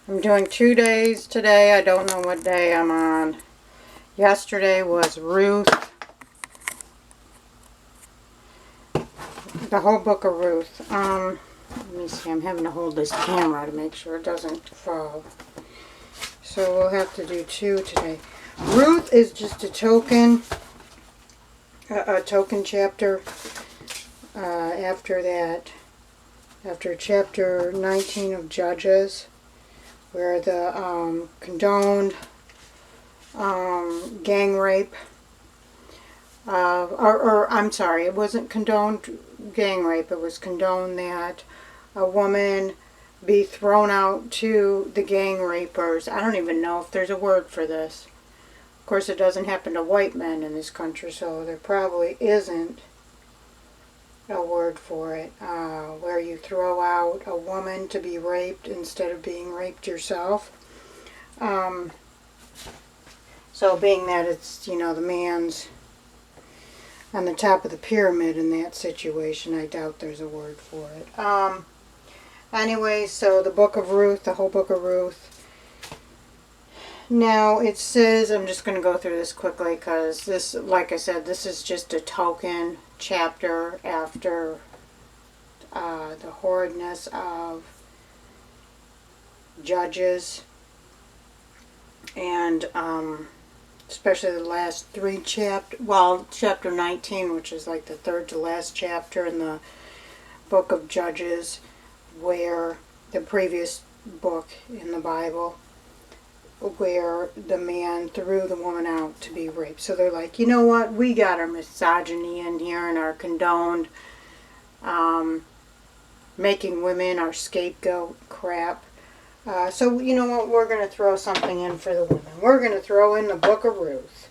I'm doing 2 days today. I don't know what day I'm on. Yesterday was Ruth, the whole book of Ruth. Let me see, I'm having to hold this camera to make sure it doesn't fall. So we'll have to do 2 today. Ruth is just a token chapter after that. After chapter 19 of Judges, where the condoned gang rape, or I'm sorry, it wasn't condoned gang rape, it was condoned that a woman be thrown out to the gang rapers. I don't even know if there's a word for this. Of course, it doesn't happen to white men in this country, so there probably isn't a word for it, where you throw out a woman to be raped instead of being raped yourself. So being that it's, the man's on the top of the pyramid in that situation, I doubt there's a word for it. Anyway, so the book of Ruth, the whole book of Ruth. Now it says, I'm just going to go through this quickly because this, like I said, this is just a token chapter after the horridness of Judges, and especially the last 3 chapter 19, which is like the third to last chapter in the book of Judges, where the previous book in the Bible, where the man threw the woman out to be raped. So they're like, you know what, we got our misogyny in here and our condoned making women our scapegoat crap. So you know what, we're going to throw something in for the women. We're going to throw in the book of Ruth.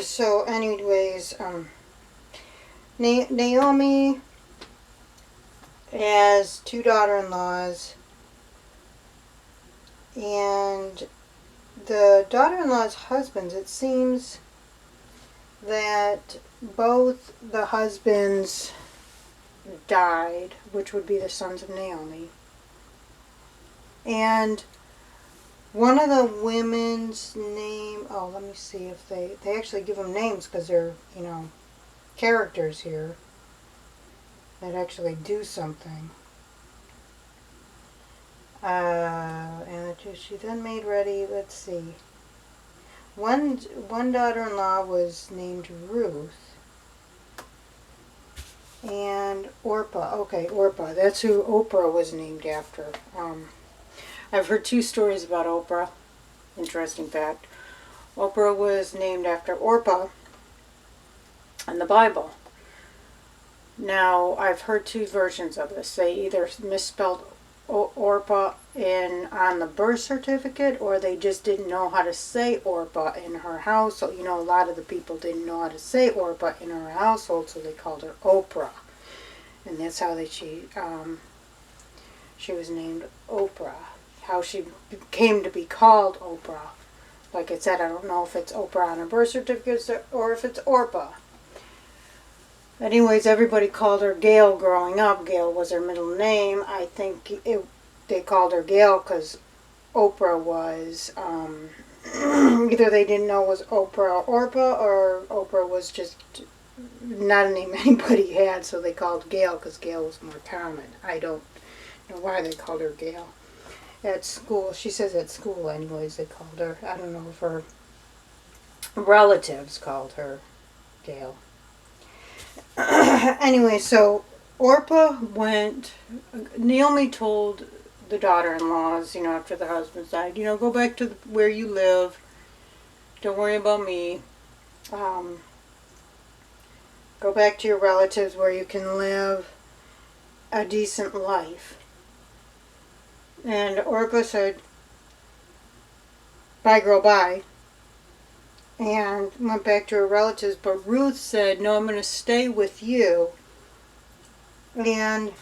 So anyways, Naomi has 2 daughter-in-laws, and the daughter-in-law's husbands, it seems that both the husbands died, which would be the sons of Naomi. And one of the women's name, let me see if they actually give them names, because they're, characters here that actually do something. And she then made ready, let's see. One daughter-in-law was named Ruth. And Orpah. Okay, Orpah. That's who Oprah was named after. I've heard 2 stories about Oprah. Interesting fact. Oprah was named after Orpah in the Bible. Now, I've heard 2 versions of this. They either misspelled Orpah on the birth certificate, or they just didn't know how to say Orpah in her house. So, a lot of the people didn't know how to say Orpah in her household, so they called her Oprah. And that's how she was named Oprah. How she came to be called Oprah. Like I said, I don't know if it's Oprah on her birth certificate or if it's Orpah. Anyways, everybody called her Gail growing up. Gail was her middle name. I think they called her Gail because Oprah was, either they didn't know it was Oprah or Orpah, or Oprah was just not a name anybody had, so they called Gail because Gail was more common. I don't know why they called her Gail. At school, she says at school anyways they called her. I don't know if her relatives called her Gail. Anyway, so Orpah Naomi told the daughter-in-laws, after the husbands died, go back to where you live. Don't worry about me. Go back to your relatives where you can live a decent life. And Orpah said, bye girl, bye. And went back to her relatives. But Ruth said, no, I'm going to stay with you. And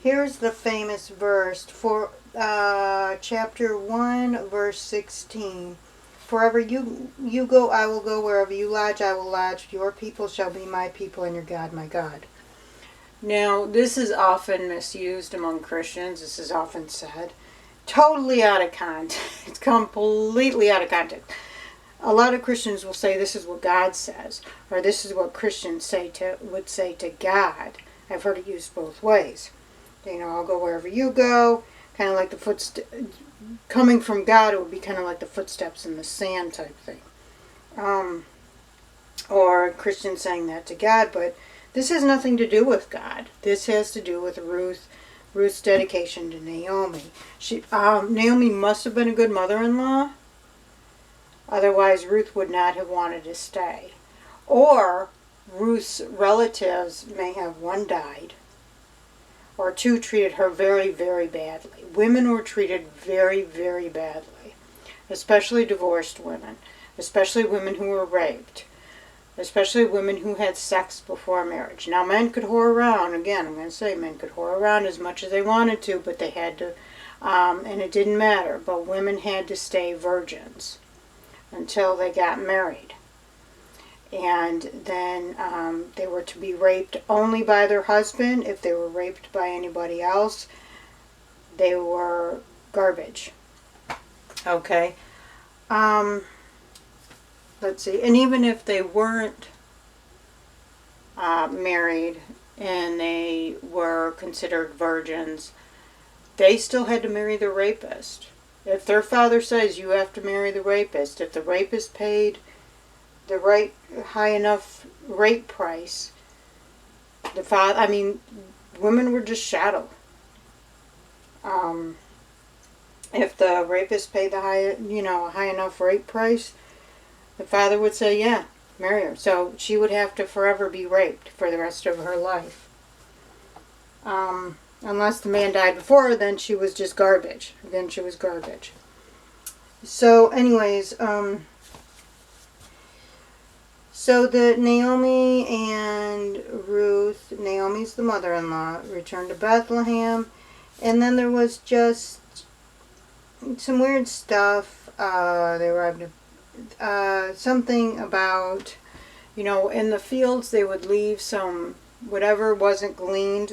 here's the famous verse for chapter 1, verse 16. Wherever you go, I will go. Wherever you lodge, I will lodge. Your people shall be my people, and your God, my God. Now, this is often misused among Christians. This is often said. Totally out of context. It's completely out of context. A lot of Christians will say this is what God says, or this is what Christians would say to God. I've heard it used both ways. I'll go wherever you go. Kind of like the coming from God, it would be kind of like the footsteps in the sand type thing. Or Christians saying that to God, but this has nothing to do with God. This has to do with Ruth's dedication to Naomi. Naomi must have been a good mother-in-law. Otherwise, Ruth would not have wanted to stay. Or Ruth's relatives may have, one, died, or two, treated her very, very badly. Women were treated very, very badly, especially divorced women, especially women who were raped, especially women who had sex before marriage. Now, men could whore around. Again, I'm going to say men could whore around as much as they wanted to, but they had to, and it didn't matter. But women had to stay virgins until they got married. And then they were to be raped only by their husband. If they were raped by anybody else, they were garbage. Okay. Let's see. And even if they weren't married and they were considered virgins, they still had to marry the rapist. If their father says you have to marry the rapist, if the rapist paid the right high enough rape price, women were just chattel. If the rapist paid the high enough rape price, the father would say, yeah, marry her. So she would have to forever be raped for the rest of her life. Unless the man died before her, then she was just garbage. Then she was garbage. So anyways, so the Naomi and Ruth, Naomi's the mother-in-law, returned to Bethlehem. And then there was just some weird stuff. They arrived at something about, in the fields they would leave some, whatever wasn't gleaned,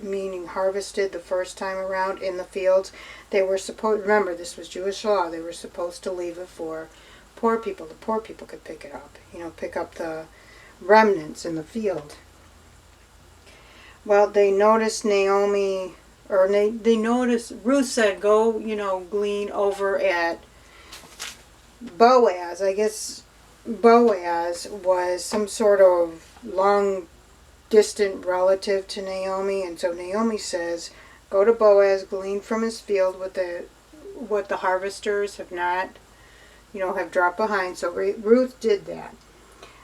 meaning harvested the first time around in the fields, they were supposed, remember this was Jewish law, they were supposed to leave it for poor people. The poor people could pick it up, pick up the remnants in the field. Well, they noticed they noticed, Ruth said, go, glean over at Boaz. I guess Boaz was some sort of long distant relative to Naomi, and so Naomi says, go to Boaz, glean from his field what the harvesters have not, have dropped behind. So Ruth did that.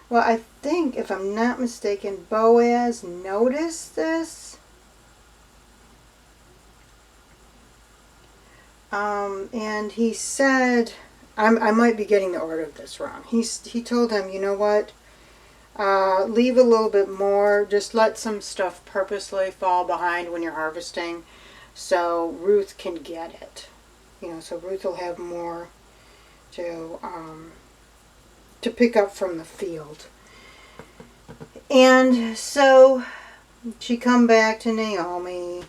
Well, I think, if I'm not mistaken, Boaz noticed this. And he said, I might be getting the order of this wrong. He told him, you know what? Leave a little bit more. Just let some stuff purposely fall behind when you're harvesting, so Ruth can get it. So Ruth will have more to pick up from the field. And so she come back to Naomi,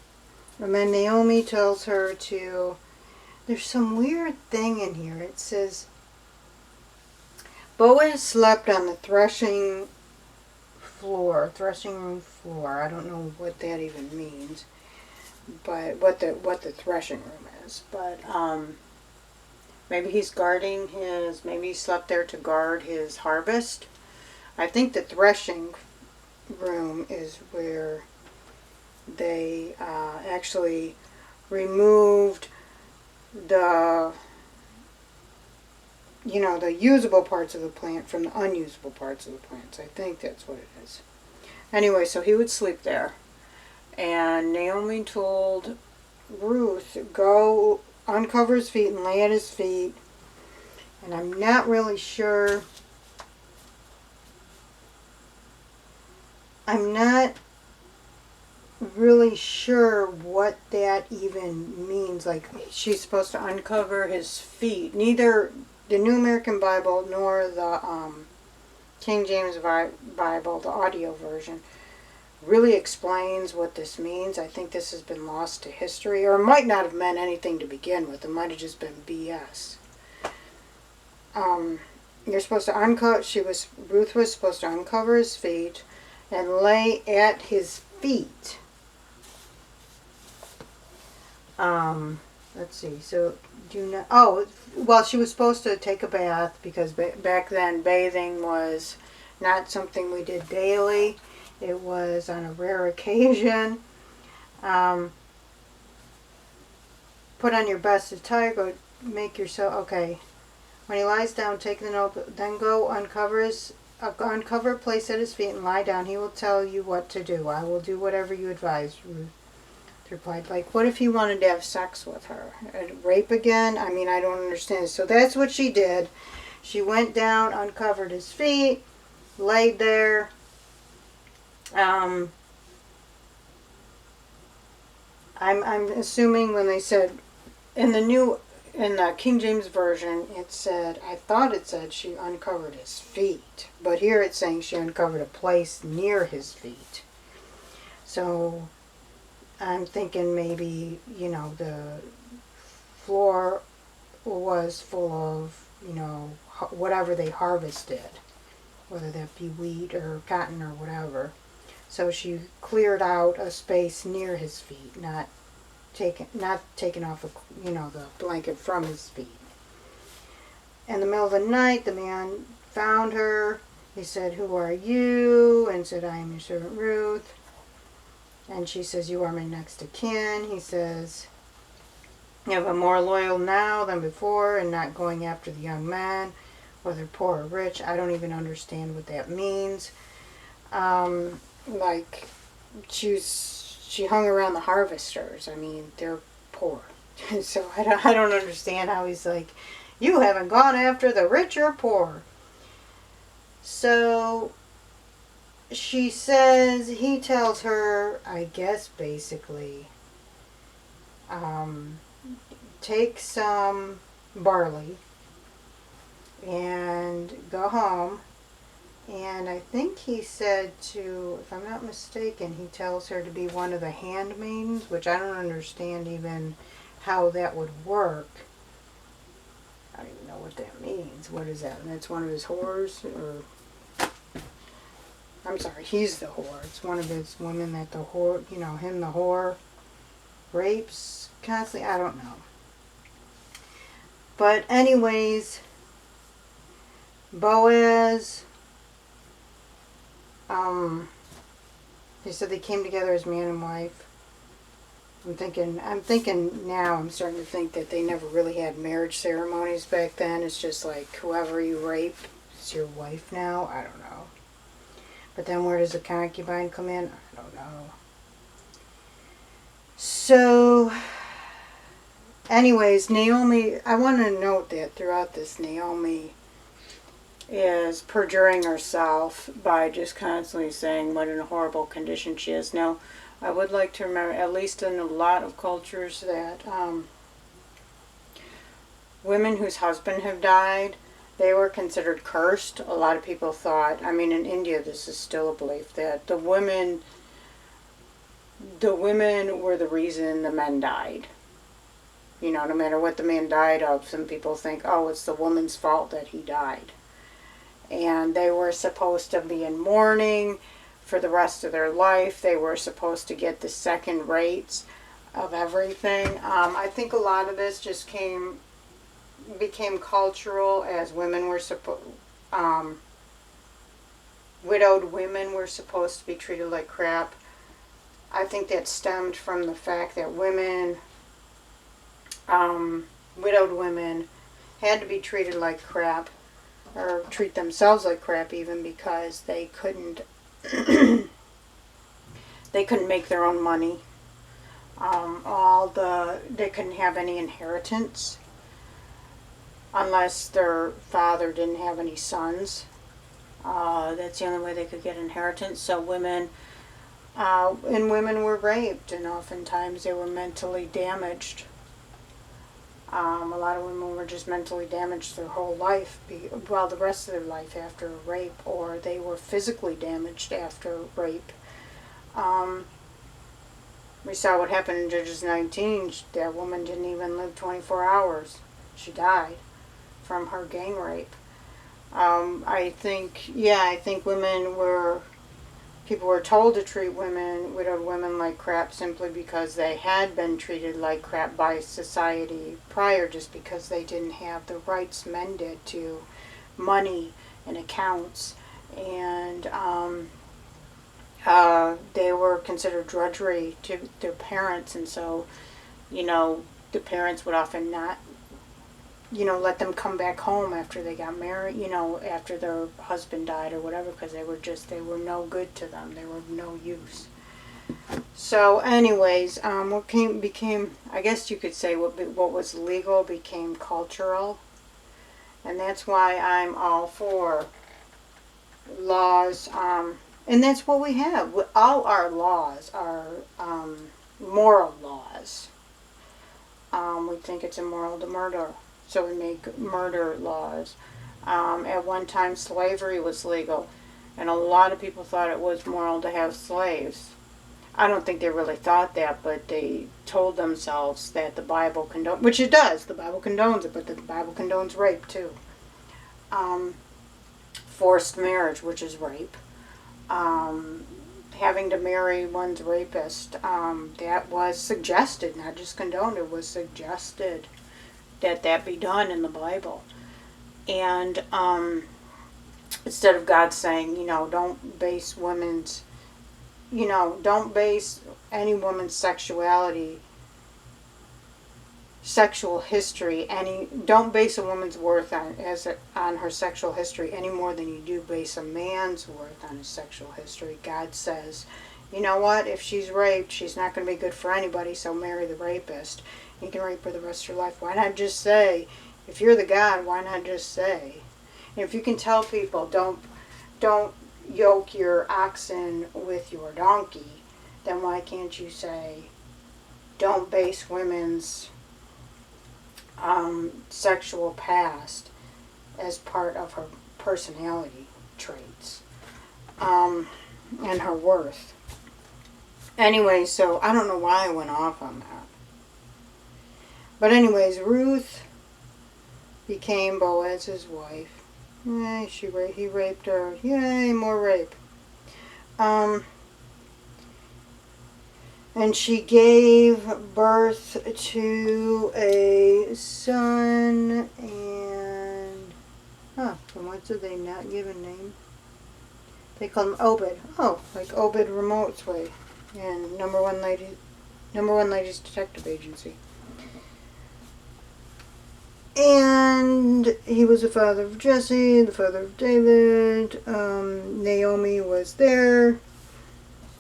and then Naomi tells her to. There's some weird thing in here. It says Boaz slept on the threshing room floor. I don't know what that even means, but what the threshing room is. But maybe he's guarding maybe he slept there to guard his harvest. I think the threshing room is where they actually removed the usable parts of the plant from the unusable parts of the plants. I think that's what it is. Anyway, so he would sleep there. And Naomi told Ruth, go uncover his feet and lay at his feet. And I'm not really sure. What that even means. Like, she's supposed to uncover his feet. Neither the New American Bible nor the King James Bible, the audio version, really explains what this means. I think this has been lost to history, or it might not have meant anything to begin with. It might have just been BS. You're supposed to uncover. Ruth was supposed to uncover his feet and lay at his feet. Let's see. So do not. Oh, well, she was supposed to take a bath because back then bathing was not something we did daily. It was on a rare occasion. Put on your best attire. Go make yourself okay. When he lies down, take the note. Then go uncover a place at his feet and lie down. He will tell you what to do. I will do whatever you advise. Ruth replied. Like, what if he wanted to have sex with her? Rape again? I mean, I don't understand. So that's what she did. She went down, uncovered his feet, laid there. I'm assuming when they said in the King James Version, I thought it said she uncovered his feet, but here it's saying she uncovered a place near his feet. So I'm thinking maybe, the floor was full of, whatever they harvested, whether that be wheat or cotton or whatever. So she cleared out a space near his feet, not taking off the blanket from his feet. In the middle of the night, the man found her. He said, "Who are you?" And said, "I am your servant Ruth." And she says, "You are my next of kin." He says, "You have been more loyal now than before and not going after the young man, whether poor or rich." I don't even understand what that means. Like, she hung around the harvesters. I mean, they're poor. So I don't understand how he's like, "You haven't gone after the rich or poor." So he tells her, I guess basically, take some barley and go home. And I think he said if I'm not mistaken, he tells her to be one of the handmaidens, which I don't understand even how that would work. I don't even know what that means. What is that? And that's one of his whores? Or I'm sorry, he's the whore. It's one of his women that the whore, him the whore, rapes constantly. I don't know. But anyways, Boaz... They said they came together as man and wife. I'm thinking now, I'm starting to think that they never really had marriage ceremonies back then. It's just like whoever you rape is your wife now. I don't know. But then where does the concubine come in? I don't know. So, anyways, Naomi, I want to note that throughout this, Naomi is perjuring herself by just constantly saying what a horrible condition she is. Now, I would like to remember, at least in a lot of cultures, that women whose husband have died, they were considered cursed. A lot of people thought, I mean, in India this is still a belief, that the women were the reason the men died. No matter what the man died of, some people think, oh, it's the woman's fault that he died. And they were supposed to be in mourning for the rest of their life. They were supposed to get the second rates of everything. I think a lot of this just became cultural as women were widowed women were supposed to be treated like crap. I think that stemmed from the fact that widowed women had to be treated like crap, or treat themselves like crap even, because they couldn't make their own money. They couldn't have any inheritance unless their father didn't have any sons. That's the only way they could get inheritance. So women were raped, and oftentimes they were mentally damaged. A lot of women were just mentally damaged their whole life, the rest of their life after rape, or they were physically damaged after rape. Um, we saw what happened in Judges 19. That woman didn't even live 24 hours. She died from her gang rape. I think people were told to treat widowed women like crap simply because they had been treated like crap by society prior, just because they didn't have the rights men did to money and accounts. And they were considered drudgery to their parents, and so, the parents would often not, let them come back home after they got married, after their husband died or whatever, because they were no good to them. They were no use. So anyways, became, I guess you could say what was legal became cultural. And that's why I'm all for laws, and that's what we have. All our laws are moral laws. We think it's immoral to murder, so we make murder laws. At one time, slavery was legal, and a lot of people thought it was moral to have slaves. I don't think they really thought that, but they told themselves that the Bible condones, which it does. The Bible condones it, but the Bible condones rape too. Forced marriage, which is rape. Having to marry one's rapist, that was suggested, not just condoned. It was suggested that be done in the Bible. And instead of God saying, don't base don't base any woman's sexual history, don't base a woman's worth on her sexual history any more than you do base a man's worth on his sexual history. God says, you know what, if she's raped, she's not going to be good for anybody, so marry the rapist. You can rape her the rest of her life. Why not just say, if you're the God, why not just say? And if you can tell people, don't yoke your oxen with your donkey, then why can't you say, don't base women's sexual past as part of her personality traits, and her worth. Anyway, so I don't know why I went off on that. But anyways, Ruth became Boaz's wife. Yay, he raped her. Yay, more rape. And she gave birth to a son, and what did they not give a name? They called him Obed. Oh, like Obed Remote's way, and number one ladies detective agency. And he was the father of Jesse, the father of David. Naomi was there.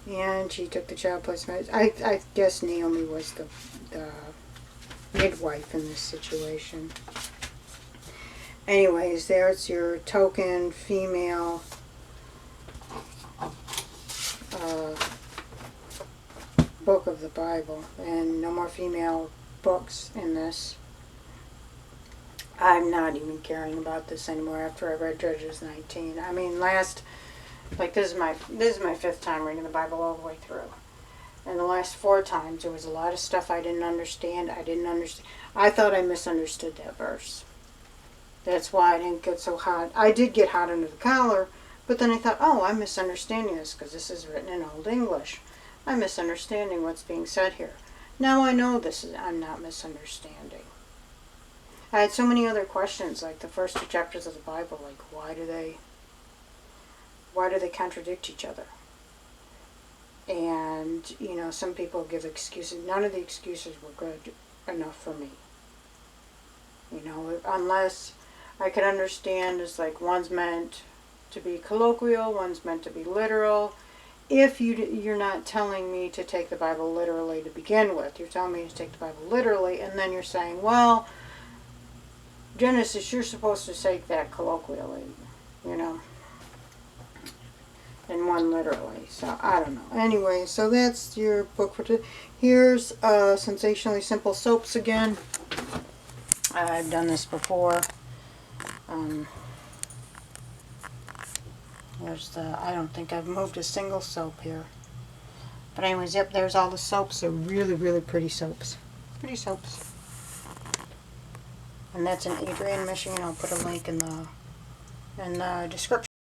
And she took the child placement. I guess Naomi was the midwife in this situation. Anyways, there's your token female book of the Bible. And no more female books in this. I'm not even caring about this anymore after I read Judges 19. I mean, this is my fifth time reading the Bible all the way through. And the last 4 times, there was a lot of stuff I didn't understand. I thought I misunderstood that verse. That's why I didn't get so hot. I did get hot under the collar, but then I thought, I'm misunderstanding this because this is written in Old English. I'm misunderstanding what's being said here. Now I know I'm not misunderstanding. I had so many other questions, like the first 2 chapters of the Bible, like why do they contradict each other? And, some people give excuses. None of the excuses were good enough for me. Unless I could understand, it's like one's meant to be colloquial, one's meant to be literal. If you're not telling me to take the Bible literally to begin with, you're telling me to take the Bible literally, and then you're saying, well, Genesis, you're supposed to take that colloquially, and one literally. So, I don't know. Anyway, so that's your book for today. Here's Sensationally Simple Soaps again. I've done this before. I don't think I've moved a single soap here. But anyways, yep, there's all the soaps. They're really, really pretty soaps. Pretty soaps. And that's in Adrian, Michigan. I'll put a link in the description.